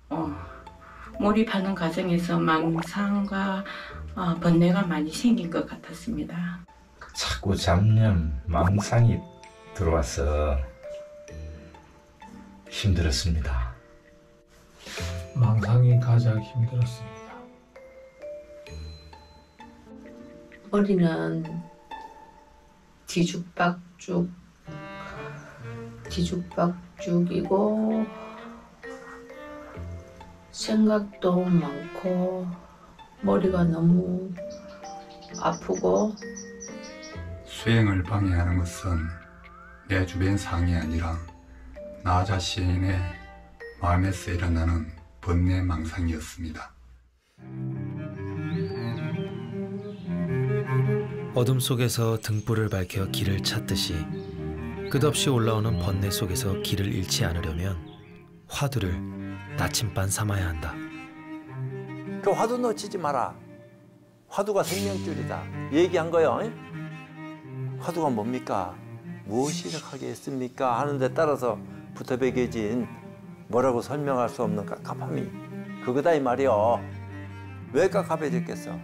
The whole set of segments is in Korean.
어, 몰입하는 과정에서 망상과 번뇌가 많이 생긴 것 같았습니다. 자꾸 잡념, 망상이 들어와서 힘들었습니다. 망상이 가장 힘들었습니다. 머리는 뒤죽박죽이고 생각도 많고 머리가 너무 아프고. 수행을 방해하는 것은 내 주변 상이 아니라 나 자신의 마음에서 일어나는 번뇌 망상이었습니다. 어둠 속에서 등불을 밝혀 길을 찾듯이 끝없이 올라오는 번뇌 속에서 길을 잃지 않으려면 화두를 나침반 삼아야 한다. 그 화두 놓치지 마라. 화두가 생명줄이다. 얘기한 거요. 화두가 뭡니까? 무엇이 하게 했습니까? 하는 데 따라서 붙어 배겨진 뭐라고 설명할 수 없는 깝깝함이 그거다 이 말이요. 왜 깝깝해졌겠어?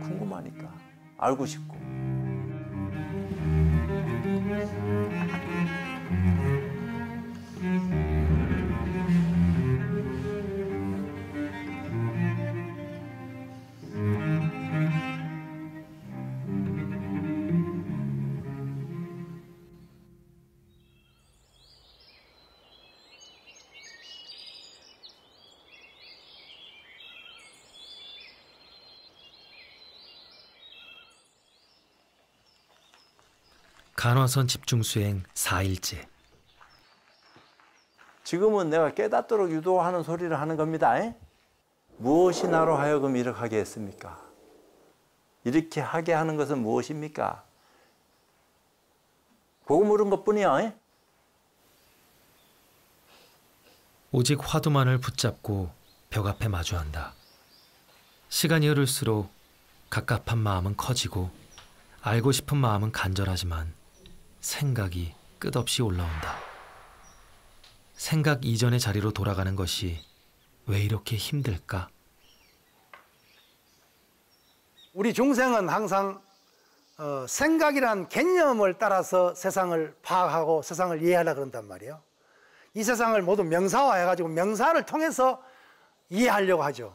궁금하니까. 알고 싶고. 간화선 집중수행 4일째. 지금은 내가 깨닫도록 유도하는 소리를 하는 겁니다. 무엇이 나로 하여금 이렇게 하게 했습니까? 이렇게 하게 하는 것은 무엇입니까? 그거 물은 것뿐이야. 오직 화두만을 붙잡고 벽 앞에 마주한다. 시간이 흐를수록 갑갑한 마음은 커지고 알고 싶은 마음은 간절하지만 생각이 끝없이 올라온다. 생각 이전의 자리로 돌아가는 것이 왜 이렇게 힘들까? 우리 중생은 항상 생각이란 개념을 따라서 세상을 파악하고 세상을 이해하려고 그런단 말이에요. 이 세상을 모두 명사화해가지고 명사를 통해서 이해하려고 하죠.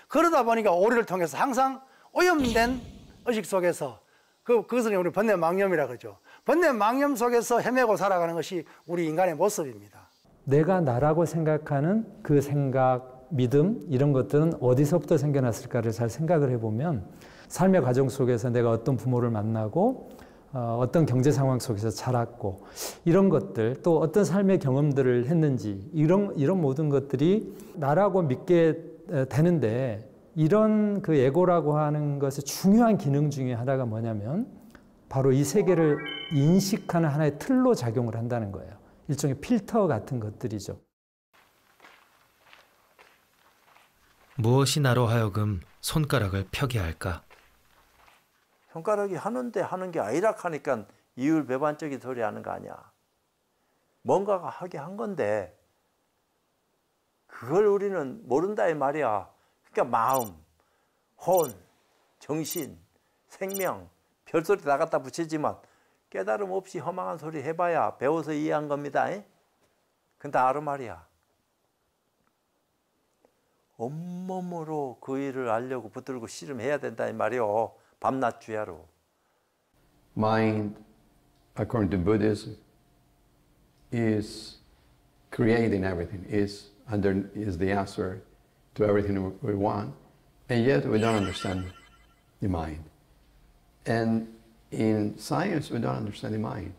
그러다 보니까 오류를 통해서 항상 오염된 의식 속에서 그것을 우리 번뇌망념이라 그러죠. 번뇌망념 속에서 헤매고 살아가는 것이 우리 인간의 모습입니다. 내가 나라고 생각하는 그 생각, 믿음 이런 것들은 어디서부터 생겨났을까를 잘 생각을 해보면 삶의 과정 속에서 내가 어떤 부모를 만나고 어떤 경제 상황 속에서 자랐고 이런 것들 또 어떤 삶의 경험들을 했는지 이런 모든 것들이 나라고 믿게 되는데 이런 그 에고라고 하는 것의 중요한 기능 중에 하나가 뭐냐면 바로 이 세계를 인식하는 하나의 틀로 작용을 한다는 거예요. 일종의 필터 같은 것들이죠. 무엇이 나로 하여금 손가락을 펴게 할까? 손가락이 하는데 하는 게 아니라 하니까 이율배반적인 소리 하는 거 아니야. 뭔가가 하게 한 건데 그걸 우리는 모른다 이 말이야. 그러니까 마음, 혼, 정신, 생명, 별소리 다 갖다 붙이지만 깨달음 없이 허망한 소리 해봐야 배워서 이해한 겁니다. 근데 아르 말이야. 온몸으로 그 일을 알려고 붙들고 씨름해야 된다 이 말이요. 밤낮 주야로. Mind, according to Buddhism, is creating everything, is the answer to everything we want, and yet we don't understand the mind. And in science, we don't understand the mind.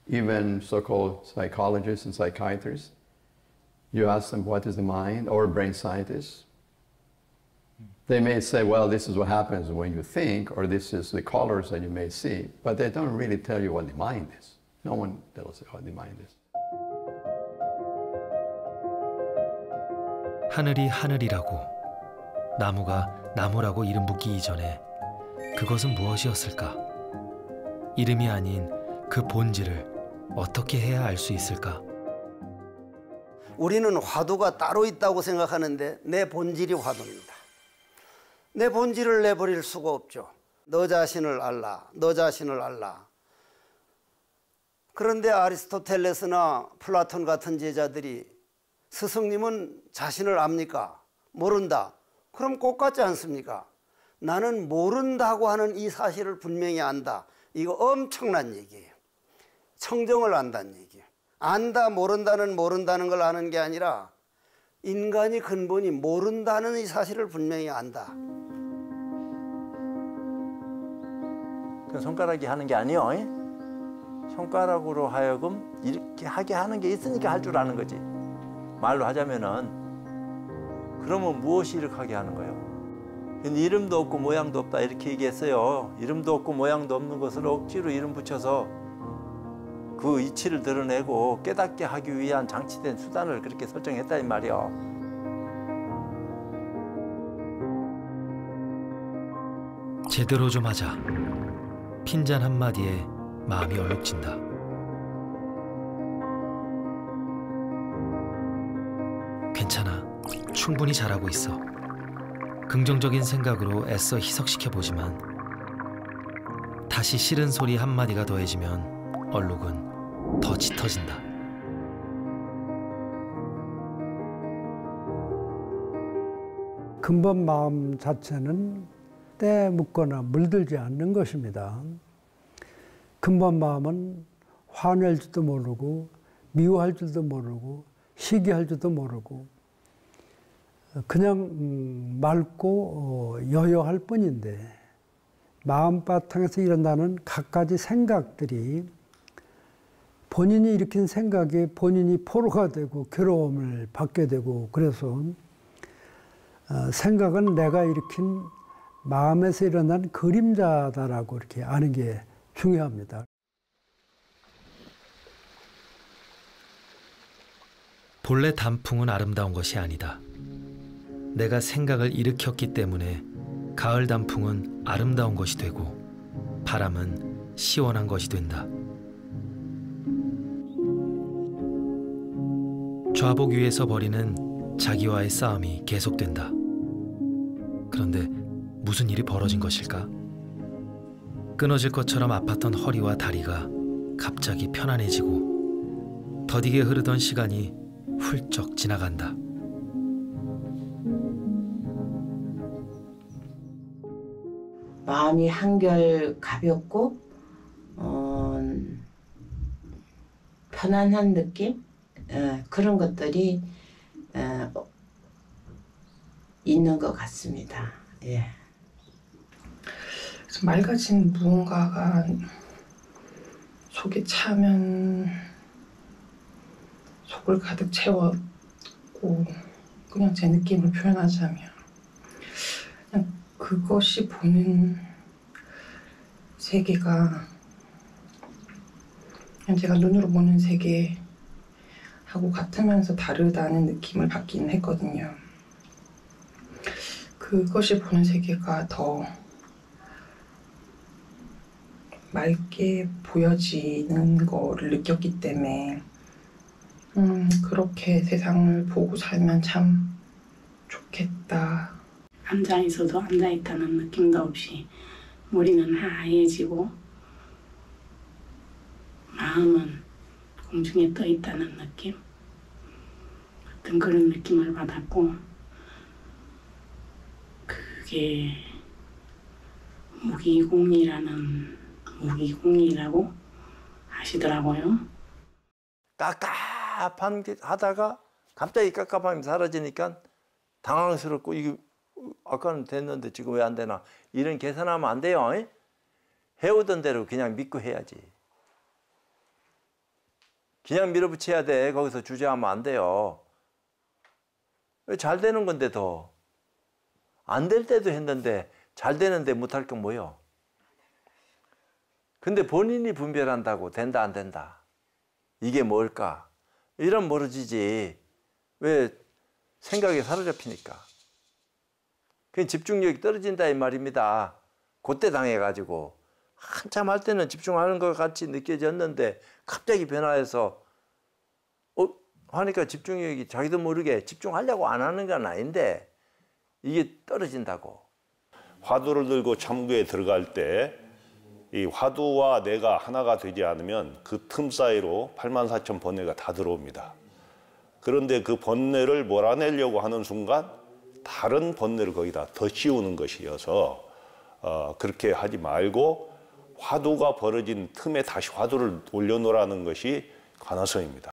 Even so-called psychologists and psychiatrists, you ask them what is the mind, or brain scientists, they may say, well, this is what happens when you think, or this is the colors that you may see, but they don't really tell you what the mind is. No one tells you what the mind is. 하늘이 하늘이라고, 나무가 나무라고 이름 붙기 이전에 그것은 무엇이었을까? 이름이 아닌 그 본질을 어떻게 해야 알 수 있을까? 우리는 화두가 따로 있다고 생각하는데 내 본질이 화두입니다. 내 본질을 내버릴 수가 없죠. 너 자신을 알라, 너 자신을 알라. 그런데 아리스토텔레스나 플라톤 같은 제자들이 스승님은 자신을 압니까? 모른다. 그럼 꼭 같지 않습니까? 나는 모른다고 하는 이 사실을 분명히 안다. 이거 엄청난 얘기예요. 청정을 안다는 얘기예요. 안다, 모른다는 걸 아는 게 아니라 인간이 근본이 모른다는 이 사실을 분명히 안다. 그 손가락이 하는 게 아니요. 손가락으로 하여금 이렇게 하게 하는 게 있으니까 할 줄 아는 거지. 말로 하자면은 그러면 무엇이 이렇게 하게 하는 거예요? 이름도 없고 모양도 없다 이렇게 얘기했어요. 이름도 없고 모양도 없는 것을 억지로 이름 붙여서 그 이치를 드러내고 깨닫게 하기 위한 장치된 수단을 그렇게 설정했다 이 말이요. 제대로 좀 하자. 핀잔 한마디에 마음이 얼룩진다. 괜찮아. 충분히 잘하고 있어. 긍정적인 생각으로 애써 희석시켜보지만 다시 싫은 소리 한마디가 더해지면 얼룩은 더 짙어진다. 근본 마음 자체는 때에 묻거나 물들지 않는 것입니다. 근본 마음은 화낼 줄도 모르고 미워할 줄도 모르고 시기할 줄도 모르고 그냥 맑고 여여할 뿐인데 마음바탕에서 일어나는 갖가지 생각들이 본인이 일으킨 생각에 본인이 포로가 되고 괴로움을 받게 되고 그래서 생각은 내가 일으킨 마음에서 일어난 그림자다라고 이렇게 아는 게 중요합니다. 본래 단풍은 아름다운 것이 아니다. 내가 생각을 일으켰기 때문에 가을 단풍은 아름다운 것이 되고 바람은 시원한 것이 된다. 좌복 위에서 벌이는 자기와의 싸움이 계속된다. 그런데 무슨 일이 벌어진 것일까? 끊어질 것처럼 아팠던 허리와 다리가 갑자기 편안해지고 더디게 흐르던 시간이 훌쩍 지나간다. 마음이 한결 가볍고 편안한 느낌? 그런 것들이 있는 것 같습니다. 예. 그래서 맑아진 무언가가 속에 차면 속을 가득 채웠고 그냥 제 느낌을 표현하자면 그냥 그것이 보는 세계가 그냥 제가 눈으로 보는 세계하고 같으면서 다르다는 느낌을 받긴 했거든요. 그것이 보는 세계가 더 맑게 보여지는 거를 느꼈기 때문에 그렇게 세상을 보고 살면 참 좋겠다. 앉아있어도 앉아있다는 느낌도 없이 머리는 하얘지고 마음은 공중에 떠있다는 느낌? 어떤 그런 느낌을 받았고 그게 무기공이라고 하시더라고요. 하다가 갑자기 깝깝함이 사라지니까 당황스럽고 이게 아까는 됐는데 지금 왜 안 되나 이런 계산하면 안 돼요. 해오던 대로 그냥 믿고 해야지. 그냥 밀어붙여야 돼. 거기서 주저하면 안 돼요. 왜 잘 되는 건데 더. 안 될 때도 했는데 잘 되는데 못할 건 뭐요? 근데 본인이 분별한다고 된다 안 된다. 이게 뭘까? 이런 모르지지. 왜 생각에 사로잡히니까. 그 집중력이 떨어진다 이 말입니다. 그때 당해가지고 한참 할 때는 집중하는 것 같이 느껴졌는데 갑자기 변화해서 하니까 집중력이 자기도 모르게 집중하려고 안 하는 건 아닌데 이게 떨어진다고. 화두를 들고 참구에 들어갈 때 이 화두와 내가 하나가 되지 않으면 그 틈 사이로 84,000 번뇌가 다 들어옵니다. 그런데 그 번뇌를 몰아내려고 하는 순간 다른 번뇌를 거기다 더 씌우는 것이어서 그렇게 하지 말고 화두가 벌어진 틈에 다시 화두를 올려놓으라는 것이 관화서입니다.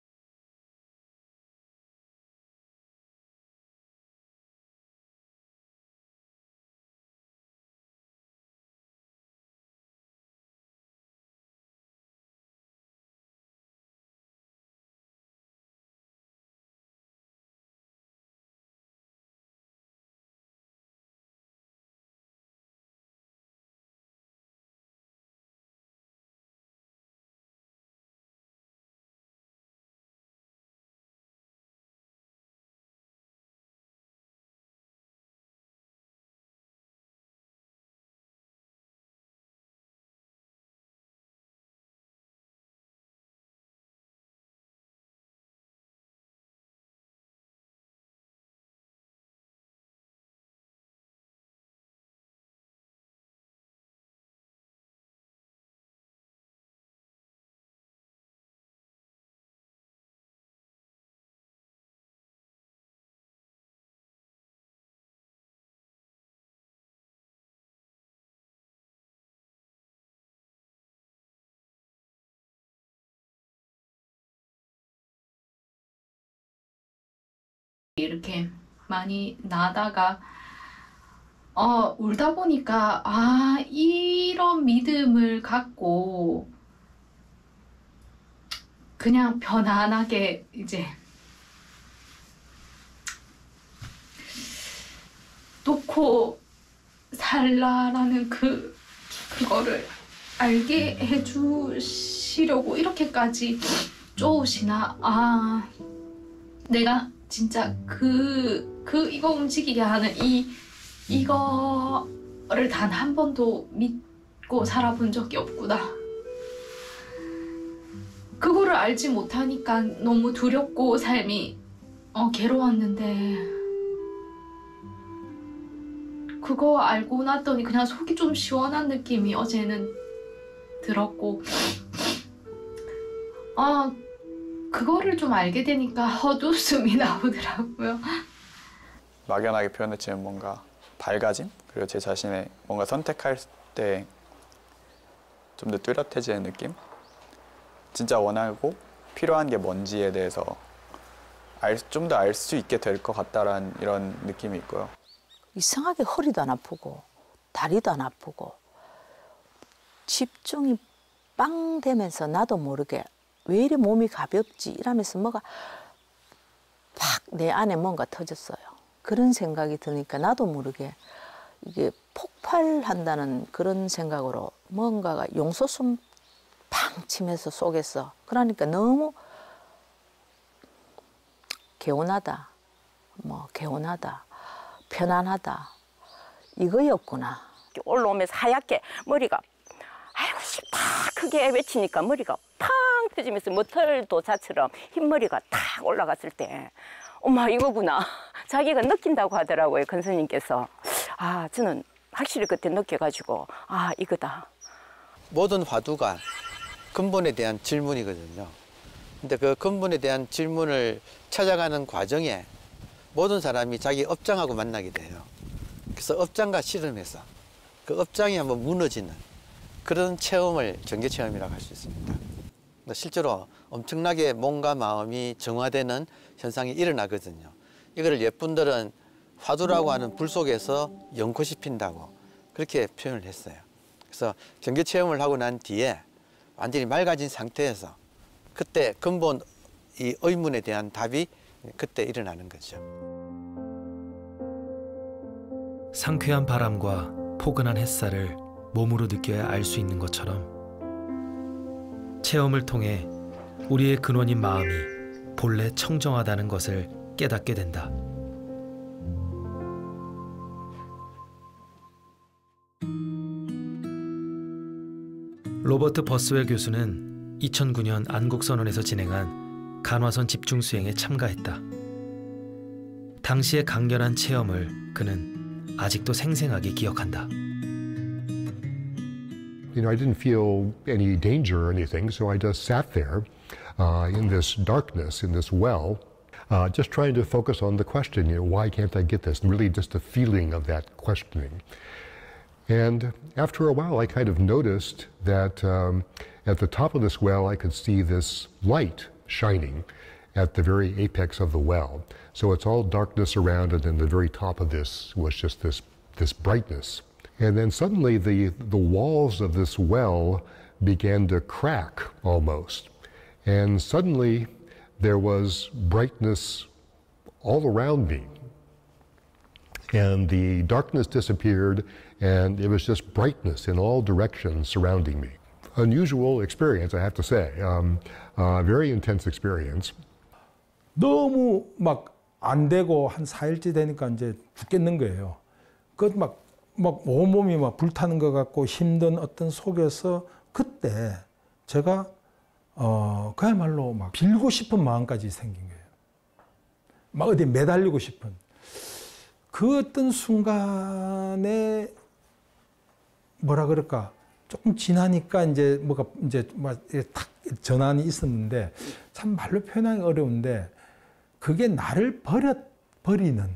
이렇게 많이 나다가 울다 보니까 이런 믿음을 갖고 그냥 편안하게 이제 놓고 살라라는 그거를 알게 해주시려고 이렇게까지 쪼으시나. 내가 진짜 이거 움직이게 하는 이거를 단 한 번도 믿고 살아본 적이 없구나. 그거를 알지 못하니까 너무 두렵고 삶이 괴로웠는데, 그거 알고 났더니 그냥 속이 좀 시원한 느낌이 어제는 들었고, 그거를 좀 알게 되니까 헛웃음이 나오더라고요. 막연하게 표현했지만 뭔가 밝아짐? 그리고 제 자신의 뭔가 선택할 때 좀 더 뚜렷해지는 느낌? 진짜 원하고 필요한 게 뭔지에 대해서 좀 더 알 수 있게 될 것 같다라는 이런 느낌이 있고요. 이상하게 허리도 안 아프고 다리도 안 아프고 집중이 빵 되면서 나도 모르게 왜 이리 몸이 가볍지 이러면서 뭐가 팍 내 안에 뭔가 터졌어요. 그런 생각이 드니까 나도 모르게 이게 폭발한다는 그런 생각으로 뭔가가 용솟음 팡 치면서 속에서, 그러니까 너무 개운하다, 개운하다, 편안하다, 이거였구나. 올라오면서 하얗게 머리가 아이고 싶다 크게 외치니까 머리가 팡 터지면서 머털 도사처럼 흰머리가 탁 올라갔을 때 엄마 이거구나 자기가 느낀다고 하더라고요. 권스님께서. 저는 확실히 그때 느껴가지고 이거다. 모든 화두가 근본에 대한 질문이거든요. 근데 그 근본에 대한 질문을 찾아가는 과정에 모든 사람이 자기 업장하고 만나게 돼요. 그래서 업장과 씨름해서 그 업장이 한번 무너지는 그런 체험을 정계 체험이라고 할 수 있습니다. 실제로 엄청나게 몸과 마음이 정화되는 현상이 일어나거든요. 이거를 옛분들은 화두라고 하는 불 속에서 연꽃이 핀다고 그렇게 표현을 했어요. 그래서 정계 체험을 하고 난 뒤에 완전히 맑아진 상태에서 그때 근본 이 의문에 대한 답이 그때 일어나는 거죠. 상쾌한 바람과 포근한 햇살을 몸으로 느껴야 알 수 있는 것처럼 체험을 통해 우리의 근원인 마음이 본래 청정하다는 것을 깨닫게 된다. 로버트 버스웰 교수는 2009년 안국선언에서 진행한 간화선 집중 수행에 참가했다. 당시의 강렬한 체험을 그는 아직도 생생하게 기억한다. I didn't feel any danger or anything, so I just sat there in this darkness, in this well, just trying to focus on the question, why can't I get this? And really just a feeling of that questioning. And after a while, I kind of noticed that at the top of this well, I could see this light shining at the very apex of the well. So it's all darkness around it, and the very top of this was just this brightness. And then suddenly the walls of this well began to crack almost. And suddenly there was brightness all around me. And the darkness disappeared, and it was just brightness in all directions surrounding me. Unusual experience, I have to say. Very intense experience. 너무 막 안 되고 한 4일째 되니까 이제 죽겠는 거예요. 막 온몸이 막 불타는 것 같고 힘든 어떤 속에서 그때 제가 그야말로 막 빌고 싶은 마음까지 생긴 거예요. 막 어디 매달리고 싶은. 그 어떤 순간에 뭐라 그럴까 조금 지나니까 이제 뭐가 이제 막 탁 전환이 있었는데 참 말로 표현하기 어려운데 그게 나를 버리는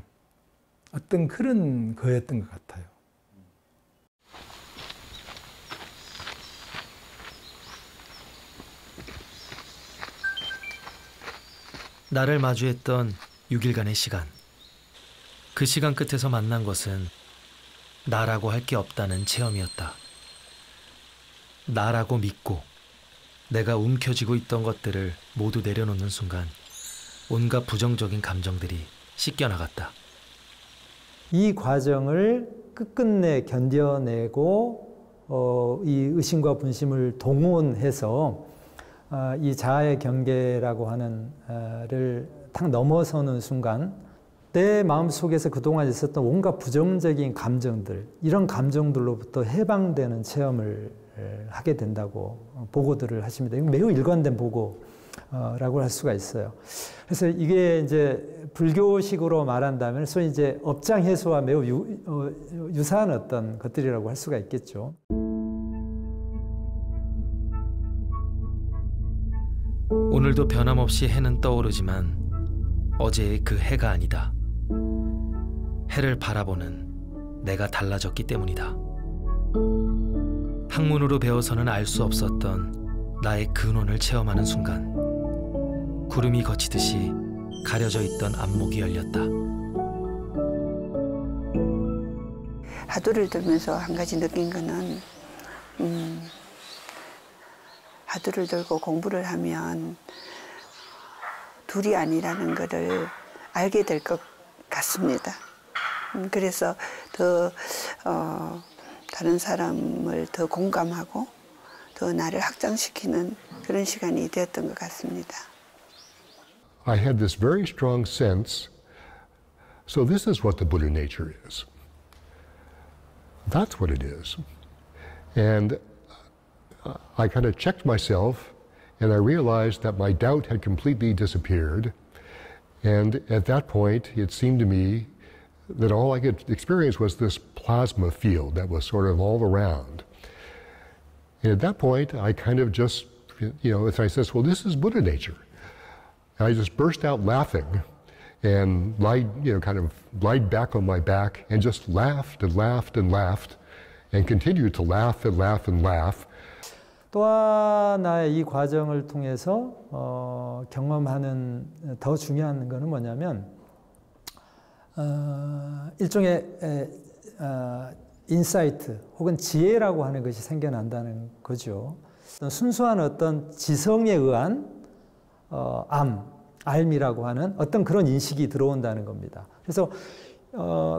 어떤 그런 거였던 것 같아요. 나를 마주했던 6일간의 시간. 그 시간 끝에서 만난 것은 나라고 할 게 없다는 체험이었다. 나라고 믿고 내가 움켜쥐고 있던 것들을 모두 내려놓는 순간 온갖 부정적인 감정들이 씻겨나갔다. 이 과정을 끝끝내 견뎌내고 이 의심과 분심을 동원해서 이 자아의 경계라고 하는 를 탁 넘어서는 순간 내 마음속에서 그동안 있었던 온갖 부정적인 감정들, 이런 감정들로부터 해방되는 체험을 하게 된다고 보고들을 하십니다. 이건 매우 일관된 보고라고 할 수가 있어요. 그래서 이게 이제 불교식으로 말한다면 소위 이제 업장 해소와 매우 유사한 어떤 것들이라고 할 수가 있겠죠. 오늘도 변함없이 해는 떠오르지만 어제의 그 해가 아니다. 해를 바라보는 내가 달라졌기 때문이다. 학문으로 배워서는 알 수 없었던 나의 근원을 체험하는 순간 구름이 거치듯이 가려져 있던 안목이 열렸다. 화두를 들면서 한 가지 느낀 거는 화두를 들고 공부를 하면 둘이 아니라는 것을 알게 될 것 같습니다. 그래서 더 다른 사람을 더 공감하고 더 나를 확장시키는 그런 시간이 되었던 것 같습니다. I had this very strong sense, so this is what the Buddha nature is. That's what it is. And I kind of checked myself and I realized that my doubt had completely disappeared. And at that point, it seemed to me that all I could experience was this plasma field that was sort of all around. And at that point, I kind of just, I said, well, this is Buddha nature. And I just burst out laughing and kind of lied back on my back and just laughed and laughed and laughed and continued to laugh and laugh and laugh. 또 하나의 이 과정을 통해서 경험하는 더 중요한 것은 뭐냐면 일종의 인사이트 혹은 지혜라고 하는 것이 생겨난다는 거죠. 순수한 어떤 지성에 의한 알미라고 하는 어떤 그런 인식이 들어온다는 겁니다. 그래서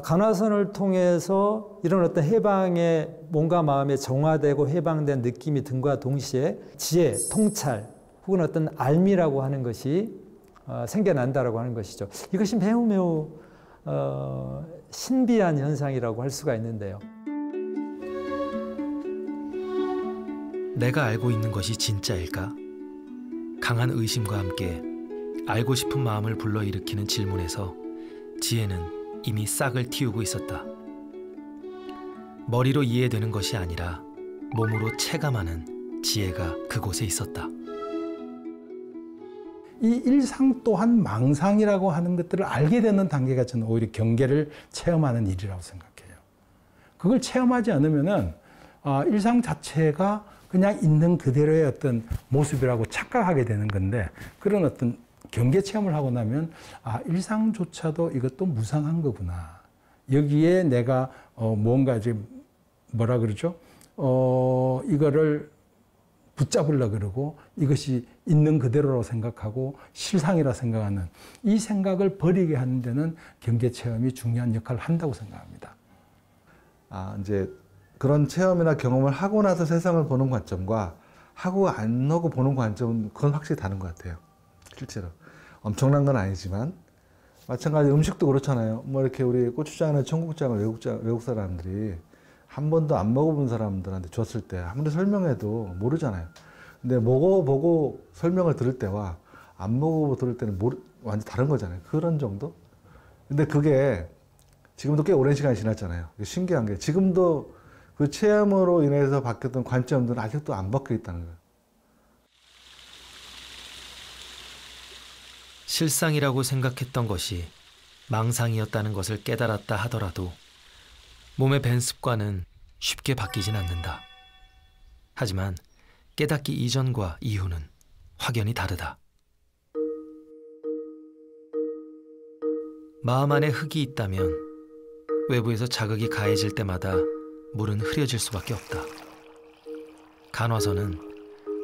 간화선을 통해서 이런 어떤 해방의 몸과 마음에 정화되고 해방된 느낌이 든과 동시에 지혜, 통찰 혹은 어떤 알미라고 하는 것이 생겨난다라고 하는 것이죠. 이것이 매우 신비한 현상이라고 할 수가 있는데요. 내가 알고 있는 것이 진짜일까? 강한 의심과 함께 알고 싶은 마음을 불러일으키는 질문에서 지혜는 이미 싹을 틔우고 있었다. 머리로 이해되는 것이 아니라 몸으로 체감하는 지혜가 그곳에 있었다. 이 일상 또한 망상이라고 하는 것들을 알게 되는 단계가 저는 오히려 경계를 체험하는 일이라고 생각해요. 그걸 체험하지 않으면은 일상 자체가 그냥 있는 그대로의 어떤 모습이라고 착각하게 되는 건데, 그런 어떤 경계 체험을 하고 나면 일상조차도 이것도 무상한 거구나. 여기에 내가 뭔가 지금 뭐라 그러죠? 이거를 붙잡으려 그러고 이것이 있는 그대로라고 생각하고 실상이라 생각하는 이 생각을 버리게 하는 데는 경계 체험이 중요한 역할을 한다고 생각합니다. 이제 그런 체험이나 경험을 하고 나서 세상을 보는 관점과 하고 안 하고 보는 관점은 그건 확실히 다른 것 같아요. 실제로. 엄청난 건 아니지만 마찬가지 음식도 그렇잖아요. 뭐 이렇게 우리 고추장이나 청국장을 외국 사람들이 한 번도 안 먹어본 사람들한테 줬을 때 아무리 설명해도 모르잖아요. 근데 먹어보고 설명을 들을 때와 안 먹어보고 들을 때는 완전 다른 거잖아요. 그런 정도? 근데 그게 지금도 꽤 오랜 시간이 지났잖아요. 신기한 게 지금도 그 체험으로 인해서 바뀌었던 관점들은 아직도 안 바뀌어 있다는 거예요. 실상이라고 생각했던 것이 망상이었다는 것을 깨달았다 하더라도 몸의 밴 습관은 쉽게 바뀌진 않는다. 하지만 깨닫기 이전과 이후는 확연히 다르다. 마음 안에 흙이 있다면 외부에서 자극이 가해질 때마다 물은 흐려질 수밖에 없다. 간화서는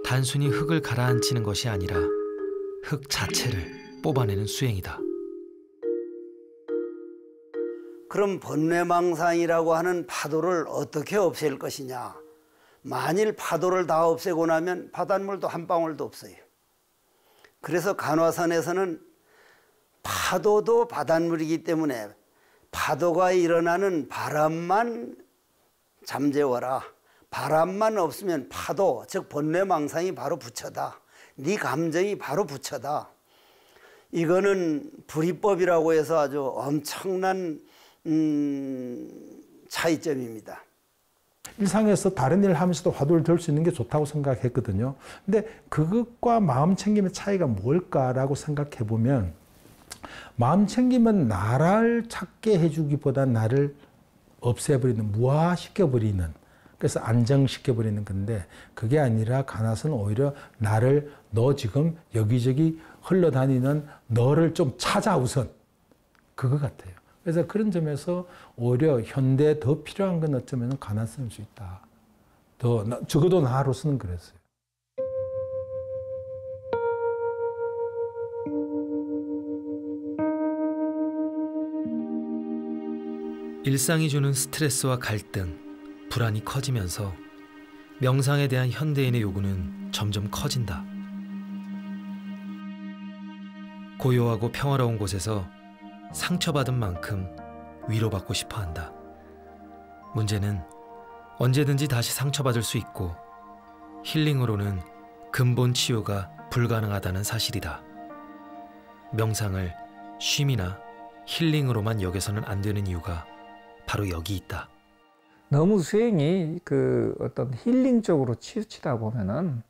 단순히 흙을 가라앉히는 것이 아니라 흙 자체를 뽑아내는 수행이다. 그럼 번뇌망상이라고 하는 파도를 어떻게 없앨 것이냐? 만일 파도를 다 없애고 나면 바닷물도 한 방울도 없어요. 그래서 간화선에서는 파도도 바닷물이기 때문에 파도가 일어나는 바람만 잠재워라. 바람만 없으면 파도, 즉 번뇌망상이 바로 부처다. 네 감정이 바로 부처다. 이거는 불이법이라고 해서 아주 엄청난 차이점입니다. 일상에서 다른 일을 하면서도 화두를 들 수 있는 게 좋다고 생각했거든요. 근데 그것과 마음 챙김의 차이가 뭘까라고 생각해 보면, 마음 챙김은 나를 찾게 해주기보다 나를 없애버리는, 무화시켜버리는, 그래서 안정시켜버리는 건데, 그게 아니라 간화서는 오히려 나를, 너 지금 여기저기 흘러다니는 너를 좀 찾아 우선. 그거 같아요. 그래서 그런 점에서 오히려 현대에 더 필요한 건 어쩌면 간화서일 수 있다. 적어도 나로서는 그랬어요. 일상이 주는 스트레스와 갈등, 불안이 커지면서 명상에 대한 현대인의 요구는 점점 커진다. 고요하고 평화로운 곳에서 상처받은 만큼 위로받고 싶어 한다. 문제는 언제든지 다시 상처받을 수 있고 힐링으로는 근본 치유가 불가능하다는 사실이다. 명상을 쉼이나 힐링으로만 여겨서는 안 되는 이유가 바로 여기 있다. 너무 수행이 그 어떤 힐링 쪽으로 치우치다 보면은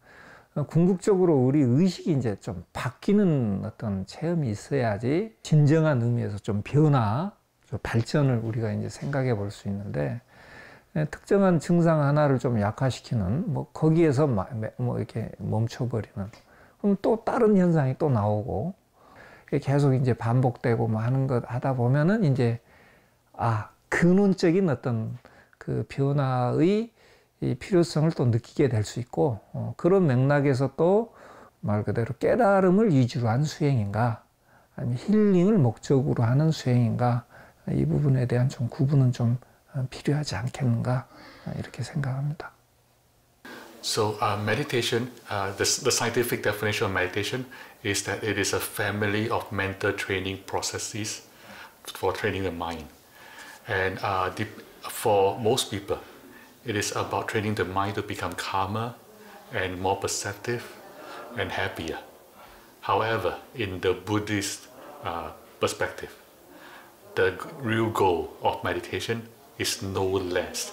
궁극적으로 우리 의식이 이제 좀 바뀌는 어떤 체험이 있어야지 진정한 의미에서 좀 변화, 좀 발전을 우리가 이제 생각해 볼 수 있는데, 특정한 증상 하나를 좀 약화시키는, 뭐 거기에서 뭐 이렇게 멈춰버리는, 그럼 또 다른 현상이 또 나오고, 계속 이제 반복되고 뭐 하는 것 하다 보면은 이제 근원적인 어떤 그 변화의 이 필요성을 또 느끼게 될 수 있고, 그런 맥락에서 또 말 그대로 깨달음을 위주로 한 수행인가, 아니면 힐링을 목적으로 하는 수행인가, 이 부분에 대한 좀 구분은 좀 필요하지 않겠는가, 이렇게 생각합니다. So meditation, the scientific definition of meditation is that it is a family of mental training processes for training the mind. And for most people, it is about training the mind to become calmer and more perceptive and happier. However, in the Buddhist perspective, the real goal of meditation is no less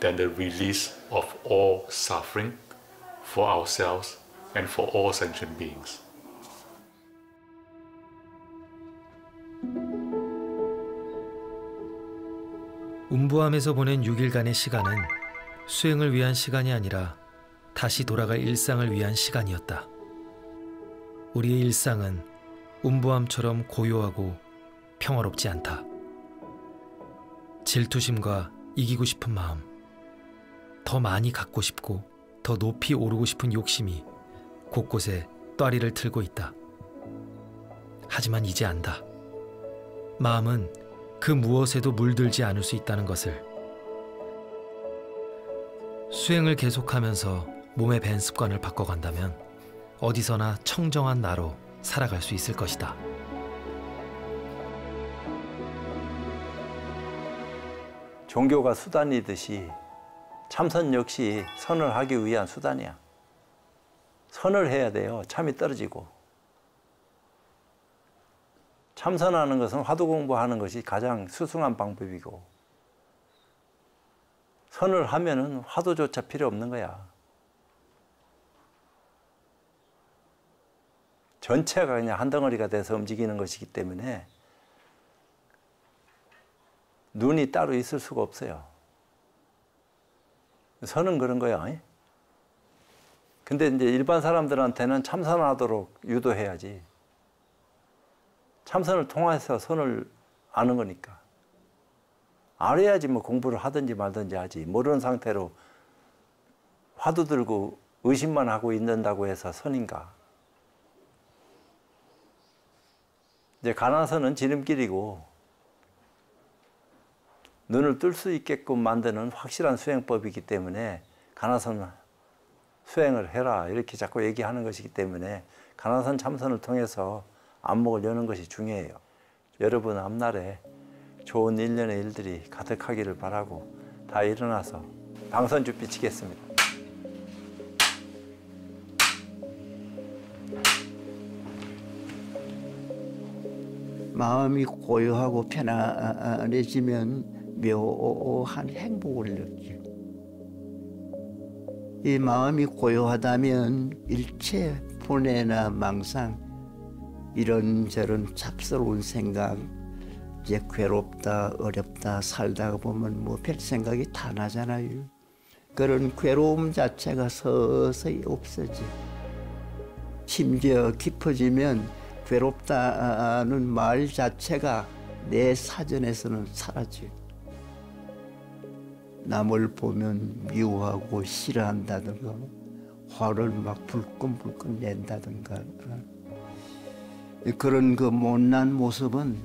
than the release of all suffering for ourselves and for all sentient beings. 운부함에서 보낸 6일간의 시간은 수행을 위한 시간이 아니라 다시 돌아갈 일상을 위한 시간이었다. 우리의 일상은 운부함처럼 고요하고 평화롭지 않다. 질투심과 이기고 싶은 마음, 더 많이 갖고 싶고 더 높이 오르고 싶은 욕심이 곳곳에 또아리를 틀고 있다. 하지만 이제 안다. 마음은 그 무엇에도 물들지 않을 수 있다는 것을. 수행을 계속하면서 몸의 밴 습관을 바꿔간다면 어디서나 청정한 나로 살아갈 수 있을 것이다. 종교가 수단이듯이 참선 역시 선을 하기 위한 수단이야. 선을 해야 돼요. 참이 떨어지고. 참선하는 것은 화두 공부하는 것이 가장 수승한 방법이고, 선을 하면은 화두조차 필요 없는 거야. 전체가 그냥 한 덩어리가 돼서 움직이는 것이기 때문에 눈이 따로 있을 수가 없어요. 선은 그런 거야. 근데 이제 일반 사람들한테는 참선하도록 유도해야지. 참선을 통해서 선을 아는 거니까. 알아야지 뭐 공부를 하든지 말든지 하지. 모르는 상태로 화두 들고 의심만 하고 있는다고 해서 선인가. 이제 가나선은 지름길이고 눈을 뜰 수 있게끔 만드는 확실한 수행법이기 때문에 가나선 수행을 해라 이렇게 자꾸 얘기하는 것이기 때문에 가나선 참선을 통해서 안목을 여는 것이 중요해요. 여러분 앞날에 좋은 일련의 일들이 가득하기를 바라고 다 일어나서 방선주 비치겠습니다. 마음이 고요하고 편안해지면 묘한 행복을 느껴요. 이 마음이 고요하다면 일체 분해나 망상, 이런저런 잡스러운 생각, 이제 괴롭다, 어렵다 살다가 보면 뭐 별 생각이 다 나잖아요. 그런 괴로움 자체가 서서히 없어져. 심지어 깊어지면 괴롭다는 말 자체가 내 사전에서는 사라져요. 남을 보면 미워하고 싫어한다든가 화를 막 불끈불끈 낸다든가 그런 그 못난 모습은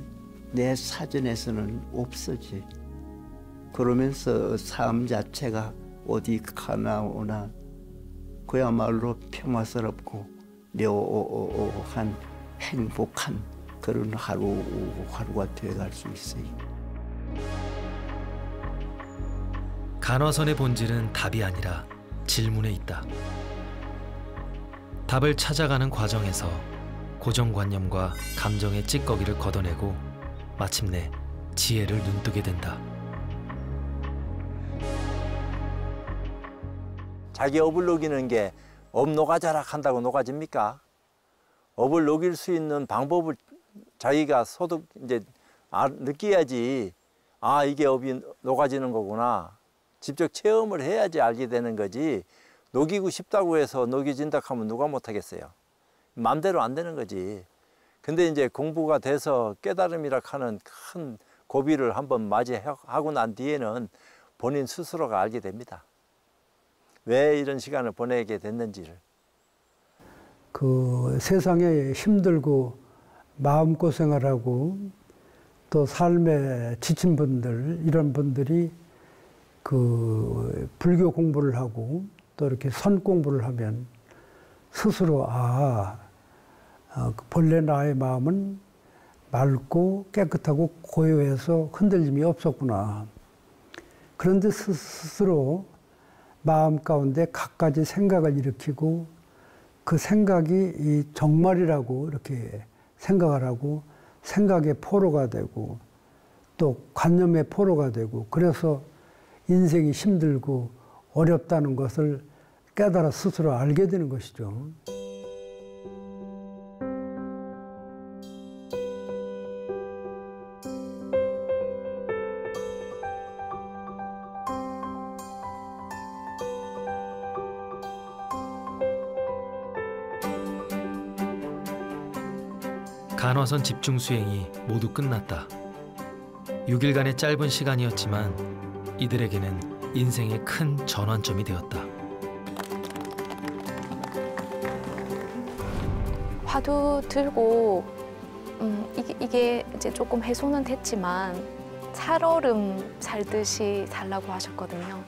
내 사전에서는 없어져. 그러면서 삶 자체가 어디 가나오나 그야말로 평화스럽고 묘한 행복한 그런 하루가 되어갈 수 있어요. 간화선의 본질은 답이 아니라 질문에 있다. 답을 찾아가는 과정에서 고정관념과 감정의 찌꺼기를 걷어내고 마침내 지혜를 눈뜨게 된다. 자기 업을 녹이는 게 업 녹아자락 한다고 녹아집니까? 업을 녹일 수 있는 방법을 자기가 이제 느껴야지. 아, 이게 업이 녹아지는 거구나. 직접 체험을 해야지 알게 되는 거지. 녹이고 싶다고 해서 녹여진다 하면 누가 못하겠어요. 마음대로 안 되는 거지. 근데 이제 공부가 돼서 깨달음이라 하는 큰 고비를 한번 맞이하고 난 뒤에는 본인 스스로가 알게 됩니다. 왜 이런 시간을 보내게 됐는지를. 그 세상에 힘들고 마음고생을 하고 또 삶에 지친 분들, 이런 분들이 그 불교 공부를 하고 또 이렇게 선 공부를 하면 스스로 본래 나의 마음은 맑고 깨끗하고 고요해서 흔들림이 없었구나. 그런데 스스로 마음 가운데 갖가지 생각을 일으키고 그 생각이 이 정말이라고 이렇게 생각을 하고 생각의 포로가 되고 또 관념의 포로가 되고 그래서 인생이 힘들고 어렵다는 것을 깨달아 스스로 알게 되는 것이죠. 간화선 집중 수행이 모두 끝났다. 6일간의 짧은 시간이었지만 이들에게는 인생의 큰 전환점이 되었다. 화두 들고 이게 이제 조금 해소는 됐지만 살얼음 살듯이 살라고 하셨거든요.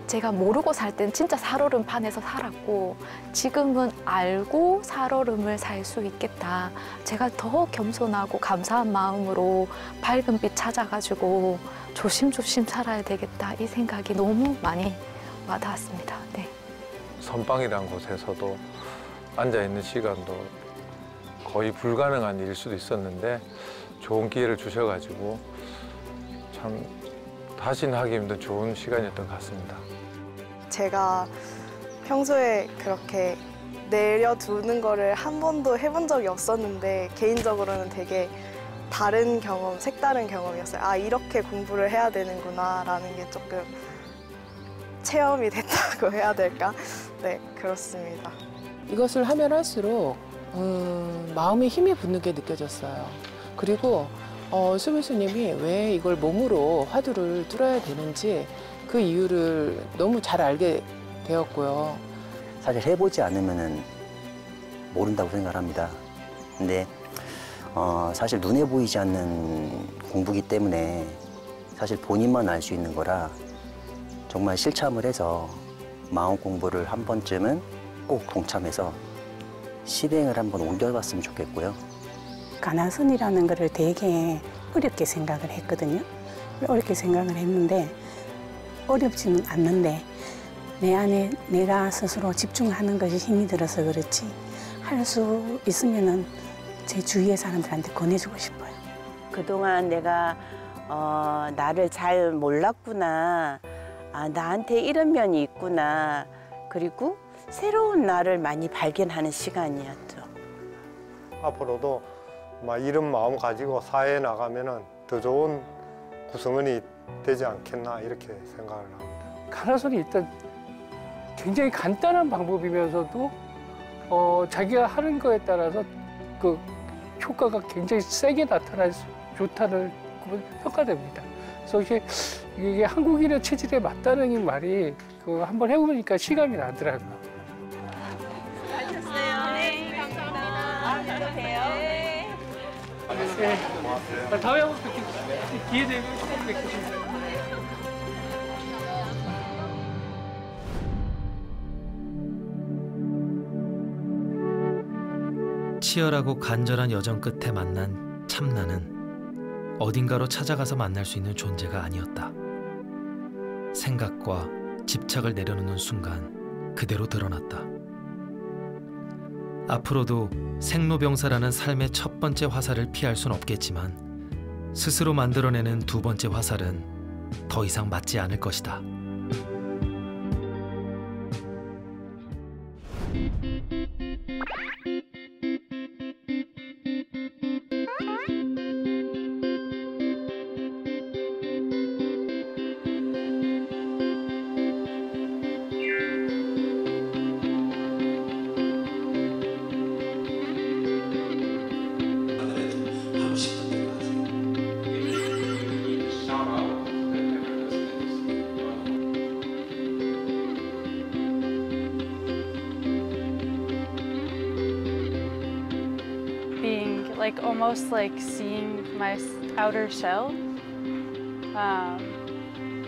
제가 모르고 살 땐 진짜 살얼음 판에서 살았고 지금은 알고 살얼음을 살 수 있겠다. 제가 더 겸손하고 감사한 마음으로 밝은 빛 찾아가지고 조심조심 살아야 되겠다. 이 생각이 너무 많이 와닿았습니다. 네. 선방이라는 곳에서도 앉아있는 시간도 거의 불가능한 일일 수도 있었는데 좋은 기회를 주셔가지고 참 다시는 하기 힘든 좋은 시간이었던 것 같습니다. 제가 평소에 그렇게 내려두는 거를 한 번도 해본 적이 없었는데 개인적으로는 되게 다른 경험, 색다른 경험이었어요. 아, 이렇게 공부를 해야 되는구나 라는 게 조금 체험이 됐다고 해야 될까? 네, 그렇습니다. 이것을 하면 할수록 마음에 힘이 붙는 게 느껴졌어요. 그리고 수미 스님이 왜 이걸 몸으로 화두를 뚫어야 되는지 그 이유를 너무 잘 알게 되었고요. 사실 해보지 않으면 모른다고 생각합니다. 근데 사실 눈에 보이지 않는 공부기 때문에 사실 본인만 알 수 있는 거라 정말 실참을 해서 마음 공부를 한 번쯤은 꼭 동참해서 실행을 한번 옮겨봤으면 좋겠고요. 간화선이라는 것을 되게 어렵게 생각을 했거든요. 어렵게 생각을 했는데 어렵지는 않는데 내 안에 내가 스스로 집중하는 것이 힘이 들어서 그렇지 할 수 있으면은 제 주위의 사람들한테 권해주고 싶어요. 그동안 내가 나를 잘 몰랐구나. 아, 나한테 이런 면이 있구나. 그리고 새로운 나를 많이 발견하는 시간이었죠. 앞으로도 이런 마음 가지고 사회에 나가면은 더 좋은 구성원이 되지 않겠나 이렇게 생각을 합니다. 간화선이 일단 굉장히 간단한 방법이면서도 자기가 하는 거에 따라서 그 효과가 굉장히 세게 나타날 수 좋다는 평가됩니다. 그래서 이게 한국인의 체질에 맞다는 이 말이 한번 해보니까 실감이 나더라고요. 수고하셨어요. 네, 감사합니다. 또 봬요. 네. 다음에 한번 기회 되면 꼭 뵙겠습니다. 치열하고 간절한 여정 끝에 만난 참나는 어딘가로 찾아가서 만날 수 있는 존재가 아니었다. 생각과 집착을 내려놓는 순간 그대로 드러났다. 앞으로도 생로병사라는 삶의 첫 번째 화살을 피할 순 없겠지만 스스로 만들어내는 두 번째 화살은 더 이상 맞지 않을 것이다. Like almost like seeing my outer shell.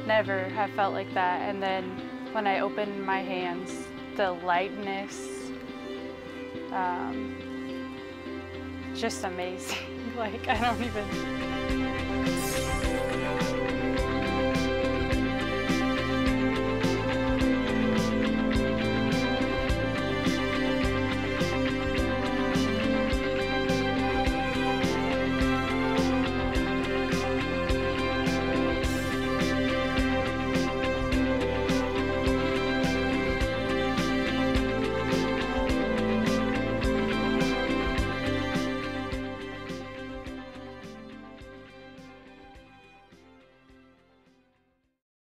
Never have felt like that. And then when I opened my hands, the lightness, just amazing. Like I don't even.